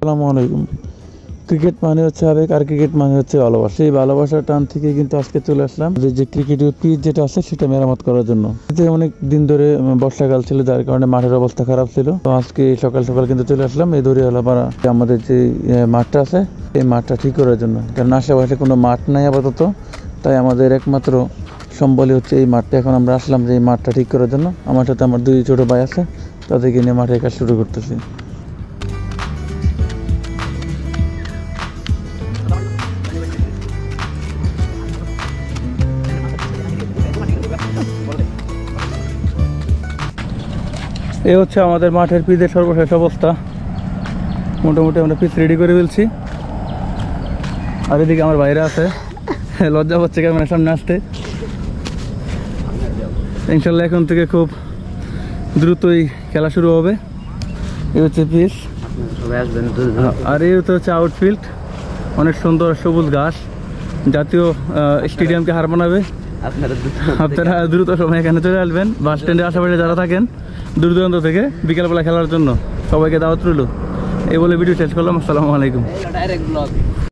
আসসালামু আলাইকুম। ক্রিকেট মানে হচ্ছে আবেগ আর ক্রিকেট মানে হচ্ছে ভালোবাসা। এই ভালোবাসার টান থেকে কিন্তু আজকে চলে আসলাম যে ক্রিকেটের পিচ যেটা আছে সেটা মেরামত করার জন্য। এতে অনেক দিন ধরে বর্ষাকাল ছিল, যার কারণে মাঠের অবস্থা খারাপ ছিল। তো আজকে সকাল সকাল কিন্তু চলে আসলাম এই দড়িয়ালাপাড়া আমাদের যে মাঠটা আছে এই মাঠটা ঠিক করার জন্য, কারণ আশেপাশে কোনো মাঠ নাই আপাতত। তাই আমাদের একমাত্র সম্বলই হচ্ছে এই মাঠটা। এখন আমরা আসলাম যে এই মাঠটা ঠিক করার জন্য। আমার সাথে আমার দুই ছোট ভাই আছে, তাদেরকে নিয়ে মাঠের কাজ শুরু করতেছি। এই হচ্ছে আমাদের মাঠের পিচের সর্বশেষ অবস্থা। মোটামুটি আমরা পিচ রেডি করে ফেলছি। আর এদিকে আমার বাইরে আছে, লজ্জা পাচ্ছে ক্যামেরার সামনে আসতে। ইনশাল্লাহ এখন থেকে খুব দ্রুতই খেলা শুরু হবে। এই হচ্ছে পিচ, আর এই হচ্ছে আউটফিল্ড। অনেক সুন্দর সবুজ ঘাস, জাতীয় স্টেডিয়ামকে হার মানাবে। আপনারা দ্রুত সময় এখানে চলে আসবেন। বাস স্ট্যান্ডের আশেপাশে যারা থাকেন দূর দূরান্ত থেকে বিকেলবেলা খেলার জন্য সবাইকে দাওয়াত রইল। এই বলে ভিডিও শেষ করলাম। আসসালামু আলাইকুম।